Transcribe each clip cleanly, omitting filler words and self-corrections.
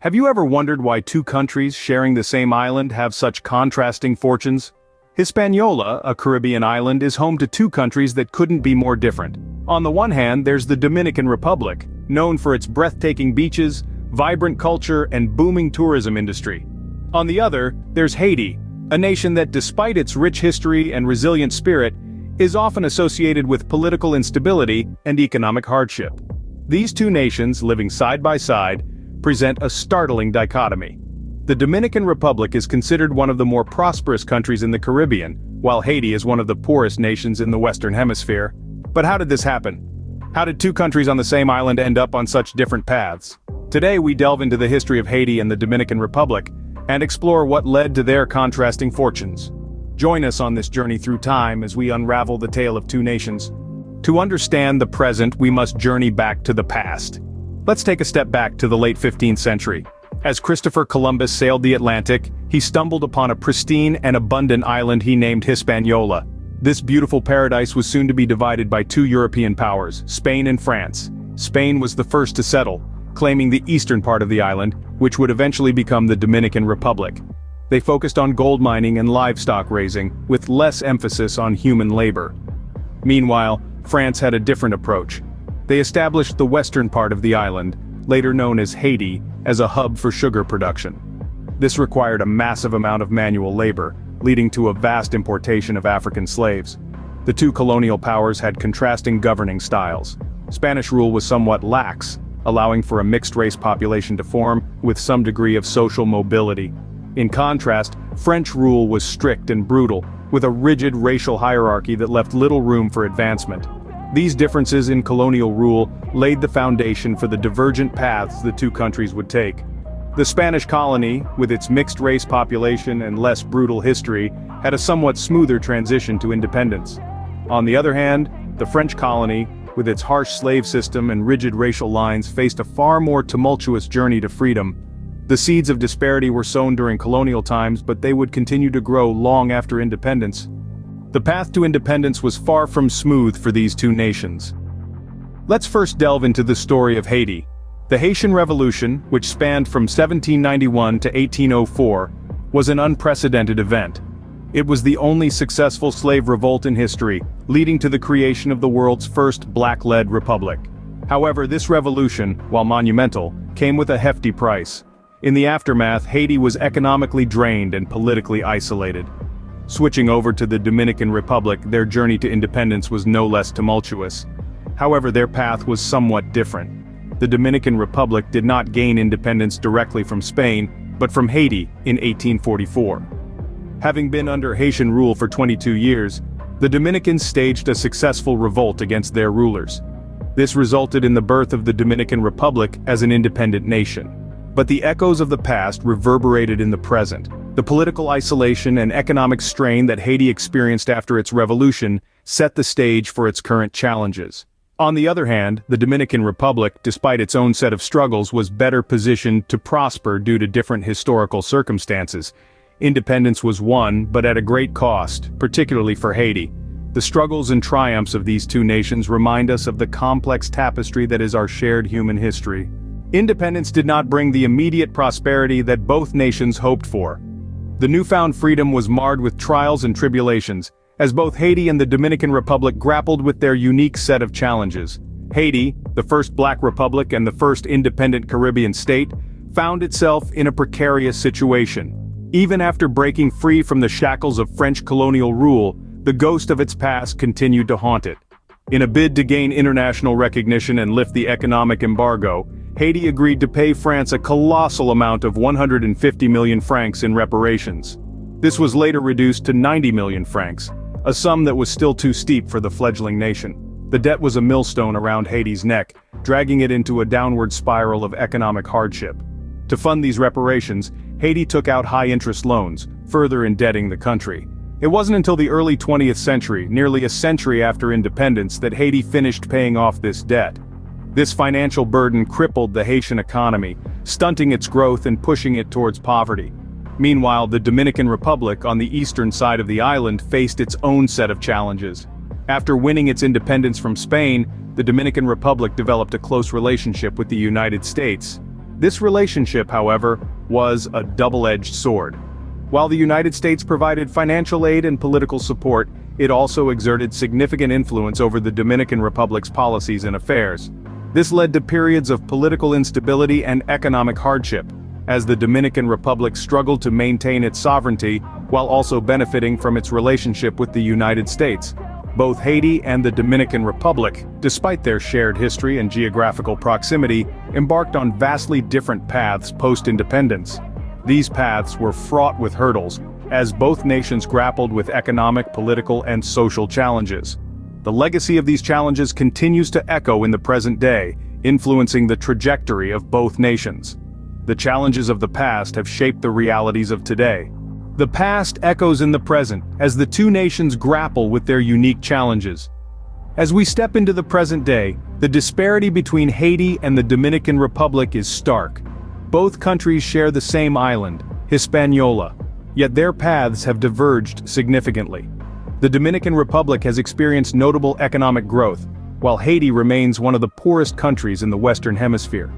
Have you ever wondered why two countries sharing the same island have such contrasting fortunes? Hispaniola, a Caribbean island, is home to two countries that couldn't be more different. On the one hand, there's the Dominican Republic, known for its breathtaking beaches, vibrant culture, and booming tourism industry. On the other, there's Haiti, a nation that, despite its rich history and resilient spirit, is often associated with political instability and economic hardship. These two nations, living side by side, present a startling dichotomy. The Dominican Republic is considered one of the more prosperous countries in the Caribbean, while Haiti is one of the poorest nations in the Western Hemisphere. But how did this happen? How did two countries on the same island end up on such different paths? Today we delve into the history of Haiti and the Dominican Republic, and explore what led to their contrasting fortunes. Join us on this journey through time as we unravel the tale of two nations. To understand the present, we must journey back to the past. Let's take a step back to the late 15th century. As Christopher Columbus sailed the Atlantic, he stumbled upon a pristine and abundant island he named Hispaniola. This beautiful paradise was soon to be divided by two European powers, Spain and France. Spain was the first to settle, claiming the eastern part of the island, which would eventually become the Dominican Republic. They focused on gold mining and livestock raising, with less emphasis on human labor. Meanwhile, France had a different approach. They established the western part of the island, later known as Haiti, as a hub for sugar production. This required a massive amount of manual labor, leading to a vast importation of African slaves. The two colonial powers had contrasting governing styles. Spanish rule was somewhat lax, allowing for a mixed-race population to form, with some degree of social mobility. In contrast, French rule was strict and brutal, with a rigid racial hierarchy that left little room for advancement. These differences in colonial rule laid the foundation for the divergent paths the two countries would take. The Spanish colony, with its mixed-race population and less brutal history, had a somewhat smoother transition to independence. On the other hand, the French colony, with its harsh slave system and rigid racial lines, faced a far more tumultuous journey to freedom. The seeds of disparity were sown during colonial times, but they would continue to grow long after independence. The path to independence was far from smooth for these two nations. Let's first delve into the story of Haiti. The Haitian Revolution, which spanned from 1791 to 1804, was an unprecedented event. It was the only successful slave revolt in history, leading to the creation of the world's first black-led republic. However, this revolution, while monumental, came with a hefty price. In the aftermath, Haiti was economically drained and politically isolated. Switching over to the Dominican Republic, their journey to independence was no less tumultuous. However, their path was somewhat different. The Dominican Republic did not gain independence directly from Spain, but from Haiti in 1844. Having been under Haitian rule for 22 years, the Dominicans staged a successful revolt against their rulers. This resulted in the birth of the Dominican Republic as an independent nation. But the echoes of the past reverberated in the present. The political isolation and economic strain that Haiti experienced after its revolution set the stage for its current challenges. On the other hand, the Dominican Republic, despite its own set of struggles, was better positioned to prosper due to different historical circumstances. Independence was won, but at a great cost, particularly for Haiti. The struggles and triumphs of these two nations remind us of the complex tapestry that is our shared human history. Independence did not bring the immediate prosperity that both nations hoped for. The newfound freedom was marred with trials and tribulations, as both Haiti and the Dominican Republic grappled with their unique set of challenges. Haiti, the first black republic and the first independent Caribbean state, found itself in a precarious situation. Even after breaking free from the shackles of French colonial rule, the ghost of its past continued to haunt it. In a bid to gain international recognition and lift the economic embargo, Haiti agreed to pay France a colossal amount of 150 million francs in reparations. This was later reduced to 90 million francs, a sum that was still too steep for the fledgling nation. The debt was a millstone around Haiti's neck, dragging it into a downward spiral of economic hardship. To fund these reparations, Haiti took out high-interest loans, further indebting the country. It wasn't until the early 20th century, nearly a century after independence, that Haiti finished paying off this debt. This financial burden crippled the Haitian economy, stunting its growth and pushing it towards poverty. Meanwhile, the Dominican Republic on the eastern side of the island faced its own set of challenges. After winning its independence from Spain, the Dominican Republic developed a close relationship with the United States. This relationship, however, was a double-edged sword. While the United States provided financial aid and political support, it also exerted significant influence over the Dominican Republic's policies and affairs. This led to periods of political instability and economic hardship, as the Dominican Republic struggled to maintain its sovereignty while also benefiting from its relationship with the United States. Both Haiti and the Dominican Republic, despite their shared history and geographical proximity, embarked on vastly different paths post-independence. These paths were fraught with hurdles, as both nations grappled with economic, political, and social challenges. The legacy of these challenges continues to echo in the present day, influencing the trajectory of both nations. The challenges of the past have shaped the realities of today. The past echoes in the present, as the two nations grapple with their unique challenges. As we step into the present day, the disparity between Haiti and the Dominican Republic is stark. Both countries share the same island, Hispaniola, yet their paths have diverged significantly. The Dominican Republic has experienced notable economic growth, while Haiti remains one of the poorest countries in the Western Hemisphere.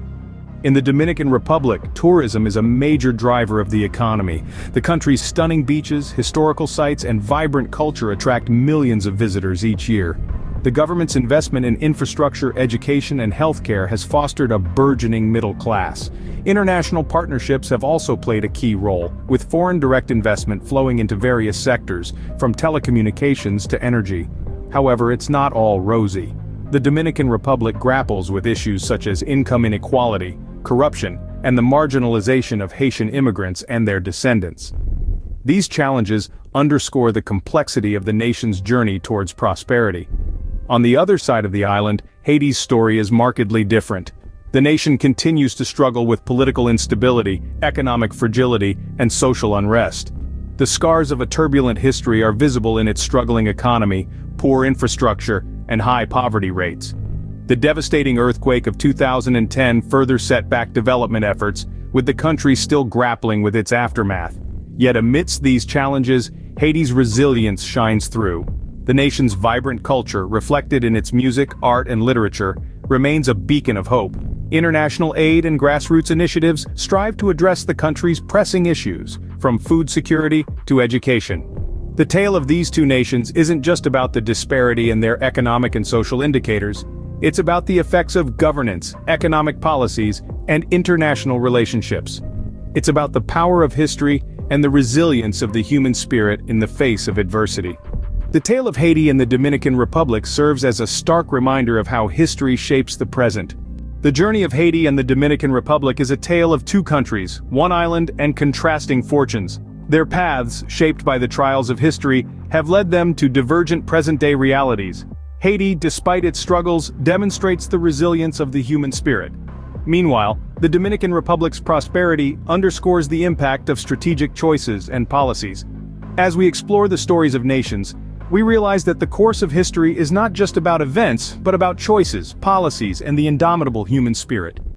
In the Dominican Republic, tourism is a major driver of the economy. The country's stunning beaches, historical sites, and vibrant culture attract millions of visitors each year. The government's investment in infrastructure, education, and healthcare has fostered a burgeoning middle class. International partnerships have also played a key role, with foreign direct investment flowing into various sectors, from telecommunications to energy. However, it's not all rosy. The Dominican Republic grapples with issues such as income inequality, corruption, and the marginalization of Haitian immigrants and their descendants. These challenges underscore the complexity of the nation's journey towards prosperity. On the other side of the island, Haiti's story is markedly different. The nation continues to struggle with political instability, economic fragility, and social unrest. The scars of a turbulent history are visible in its struggling economy, poor infrastructure, and high poverty rates. The devastating earthquake of 2010 further set back development efforts, with the country still grappling with its aftermath. Yet amidst these challenges, Haiti's resilience shines through. The nation's vibrant culture, reflected in its music, art, and literature, remains a beacon of hope. International aid and grassroots initiatives strive to address the country's pressing issues, from food security to education. The tale of these two nations isn't just about the disparity in their economic and social indicators. It's about the effects of governance, economic policies, and international relationships. It's about the power of history and the resilience of the human spirit in the face of adversity. The tale of Haiti and the Dominican Republic serves as a stark reminder of how history shapes the present. The journey of Haiti and the Dominican Republic is a tale of two countries, one island, and contrasting fortunes. Their paths, shaped by the trials of history, have led them to divergent present-day realities. Haiti, despite its struggles, demonstrates the resilience of the human spirit. Meanwhile, the Dominican Republic's prosperity underscores the impact of strategic choices and policies. As we explore the stories of nations, we realize that the course of history is not just about events, but about choices, policies, and the indomitable human spirit.